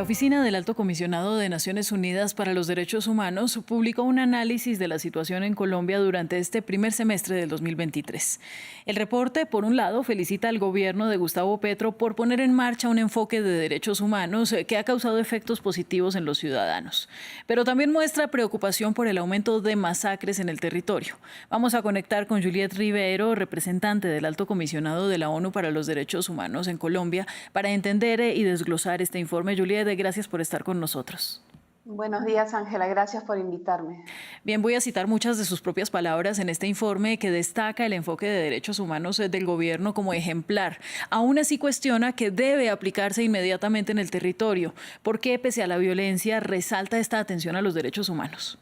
La Oficina del Alto Comisionado de Naciones Unidas para los Derechos Humanos publicó un análisis de la situación en Colombia durante este primer semestre del 2023. El reporte, por un lado, felicita al gobierno de Gustavo Petro por poner en marcha un enfoque de derechos humanos que ha causado efectos positivos en los ciudadanos, pero también muestra preocupación por el aumento de masacres en el territorio. Vamos a conectar con Juliet Rivero, representante del Alto Comisionado de la ONU para los Derechos Humanos en Colombia, para entender y desglosar este informe. Juliet, gracias por estar con nosotros. Buenos días, Ángela. Gracias por invitarme. Bien, voy a citar muchas de sus propias palabras en este informe que destaca el enfoque de derechos humanos del gobierno como ejemplar. Aún así cuestiona que debe aplicarse inmediatamente en el territorio. ¿Por qué, pese a la violencia, resalta esta atención a los derechos humanos?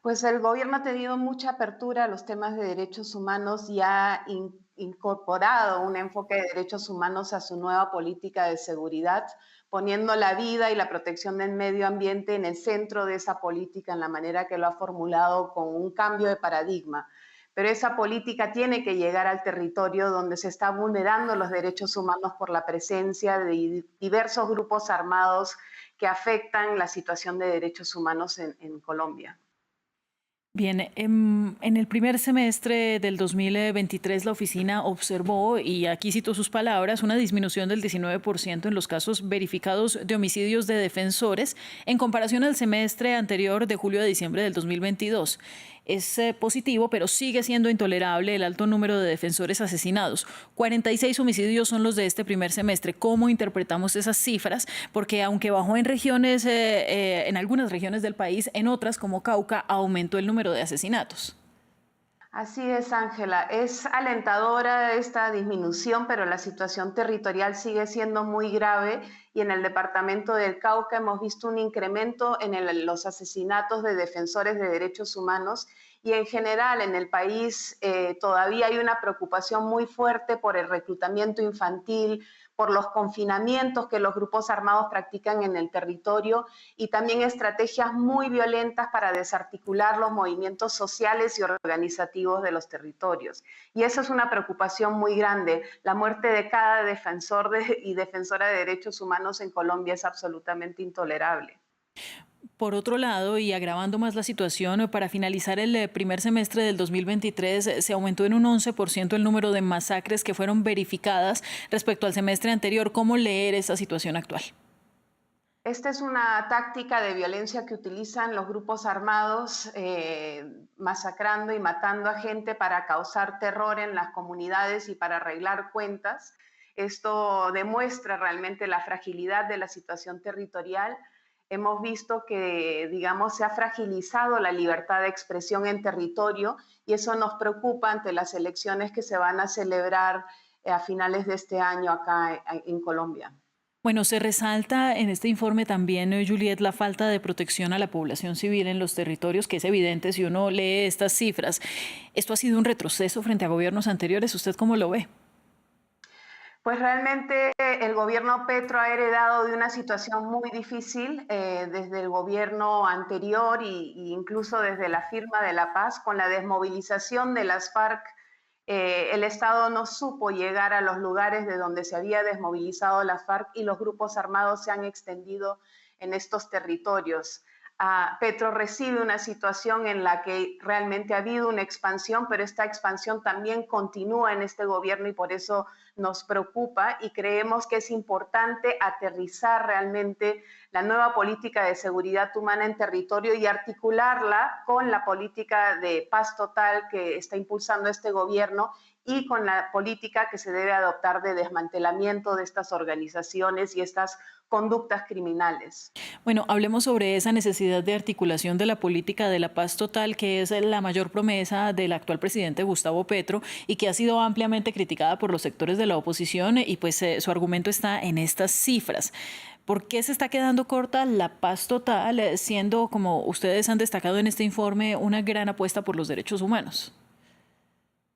Pues el gobierno ha tenido mucha apertura a los temas de derechos humanos y ha incorporado un enfoque de derechos humanos a su nueva política de seguridad, poniendo la vida y la protección del medio ambiente en el centro de esa política, en la manera que lo ha formulado con un cambio de paradigma. Pero esa política tiene que llegar al territorio donde se está vulnerando los derechos humanos por la presencia de diversos grupos armados que afectan la situación de derechos humanos en Colombia. Bien, en el primer semestre del 2023 la oficina observó, y aquí cito sus palabras, una disminución del 19% en los casos verificados de homicidios de defensores en comparación al semestre anterior de julio a diciembre del 2022. Es positivo, pero sigue siendo intolerable el alto número de defensores asesinados. 46 homicidios son los de este primer semestre. ¿Cómo interpretamos esas cifras? Porque aunque bajó en regiones, en algunas regiones del país, en otras como Cauca aumentó el número de asesinatos. Así es, Ángela. Es alentadora esta disminución, pero la situación territorial sigue siendo muy grave y en el departamento del Cauca hemos visto un incremento en los asesinatos de defensores de derechos humanos y en general en el país todavía hay una preocupación muy fuerte por el reclutamiento infantil, por los confinamientos que los grupos armados practican en el territorio y también estrategias muy violentas para desarticular los movimientos sociales y organizativos de los territorios. Y eso es una preocupación muy grande. La muerte de cada defensor y defensora de derechos humanos en Colombia es absolutamente intolerable. Por otro lado, y agravando más la situación, para finalizar el primer semestre del 2023 se aumentó en un 11% el número de masacres que fueron verificadas respecto al semestre anterior. ¿Cómo leer esa situación actual? Esta es una táctica de violencia que utilizan los grupos armados masacrando y matando a gente para causar terror en las comunidades y para arreglar cuentas. Esto demuestra realmente la fragilidad de la situación territorial. Hemos visto que, digamos, se ha fragilizado la libertad de expresión en territorio y eso nos preocupa ante las elecciones que se van a celebrar a finales de este año acá en Colombia. Bueno, se resalta en este informe también, Juliet, la falta de protección a la población civil en los territorios, que es evidente si uno lee estas cifras. ¿Esto ha sido un retroceso frente a gobiernos anteriores? ¿Usted cómo lo ve? Pues realmente el gobierno Petro ha heredado de una situación muy difícil desde el gobierno anterior incluso desde la firma de la paz. Con la desmovilización de las FARC, el Estado no supo llegar a los lugares de donde se había desmovilizado las FARC y los grupos armados se han extendido en estos territorios. Petro recibe una situación en la que realmente ha habido una expansión, pero esta expansión también continúa en este gobierno y por eso nos preocupa y creemos que es importante aterrizar realmente la nueva política de seguridad humana en territorio y articularla con la política de paz total que está impulsando este gobierno y con la política que se debe adoptar de desmantelamiento de estas organizaciones y estas conductas criminales. Bueno, hablemos sobre esa necesidad de articulación de la política de la paz total, que es la mayor promesa del actual presidente Gustavo Petro y que ha sido ampliamente criticada por los sectores de la oposición y pues su argumento está en estas cifras. ¿Por qué se está quedando corta la paz total, siendo, como ustedes han destacado en este informe, una gran apuesta por los derechos humanos?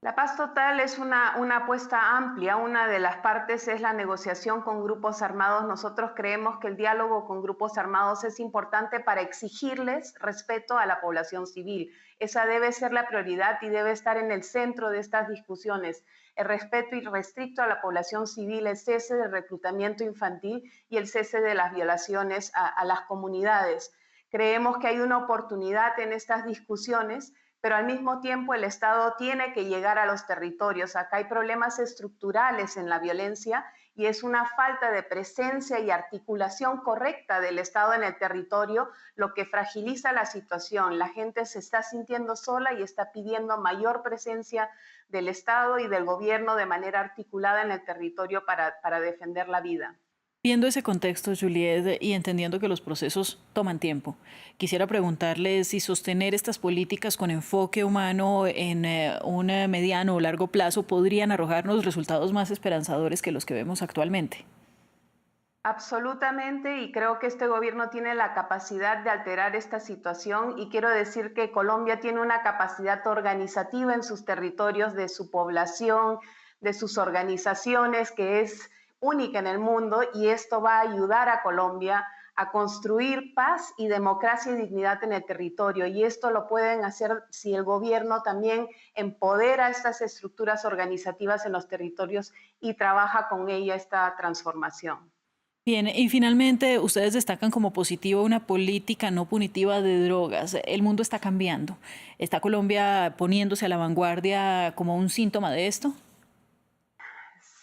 La paz total es una apuesta amplia. Una de las partes es la negociación con grupos armados. Nosotros creemos que el diálogo con grupos armados es importante para exigirles respeto a la población civil. Esa debe ser la prioridad y debe estar en el centro de estas discusiones. el respeto irrestricto a la población civil, el cese del reclutamiento infantil y el cese de las violaciones a las comunidades. Creemos que hay una oportunidad en estas discusiones, pero al mismo tiempo el Estado tiene que llegar a los territorios. Acá hay problemas estructurales en la violencia y es una falta de presencia y articulación correcta del Estado en el territorio lo que fragiliza la situación. La gente se está sintiendo sola y está pidiendo mayor presencia del Estado y del gobierno de manera articulada en el territorio para defender la vida. Viendo ese contexto, Juliet, y entendiendo que los procesos toman tiempo, quisiera preguntarle si sostener estas políticas con enfoque humano en un mediano o largo plazo podrían arrojarnos resultados más esperanzadores que los que vemos actualmente. Absolutamente, y creo que este gobierno tiene la capacidad de alterar esta situación y quiero decir que Colombia tiene una capacidad organizativa en sus territorios, de su población, de sus organizaciones, que es única en el mundo y esto va a ayudar a Colombia a construir paz y democracia y dignidad en el territorio. Y esto lo pueden hacer si el gobierno también empodera estas estructuras organizativas en los territorios y trabaja con ella esta transformación. Bien, y finalmente ustedes destacan como positivo una política no punitiva de drogas. El mundo está cambiando. ¿Está Colombia poniéndose a la vanguardia como un síntoma de esto?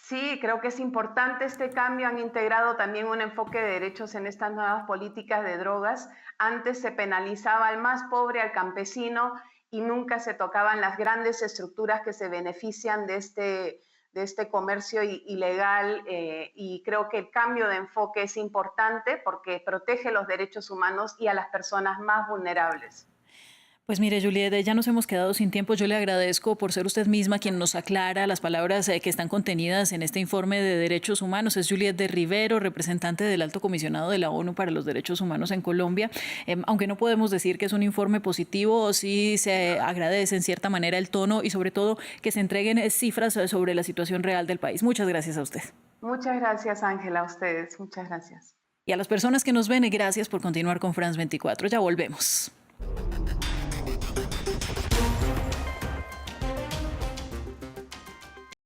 Sí, creo que es importante este cambio. Han integrado también un enfoque de derechos en estas nuevas políticas de drogas. Antes se penalizaba al más pobre, al campesino, y nunca se tocaban las grandes estructuras que se benefician de este comercio ilegal. Y creo que el cambio de enfoque es importante porque protege los derechos humanos y a las personas más vulnerables. Pues mire, Juliet, ya nos hemos quedado sin tiempo. Yo le agradezco por ser usted misma quien nos aclara las palabras que están contenidas en este informe de derechos humanos. Es Juliet de Rivero, representante del Alto Comisionado de la ONU para los Derechos Humanos en Colombia. Aunque no podemos decir que es un informe positivo, sí se agradece en cierta manera el tono y sobre todo que se entreguen cifras sobre la situación real del país. Muchas gracias a usted. Muchas gracias, Ángela, a ustedes. Muchas gracias. Y a las personas que nos ven, gracias por continuar con France 24. Ya volvemos.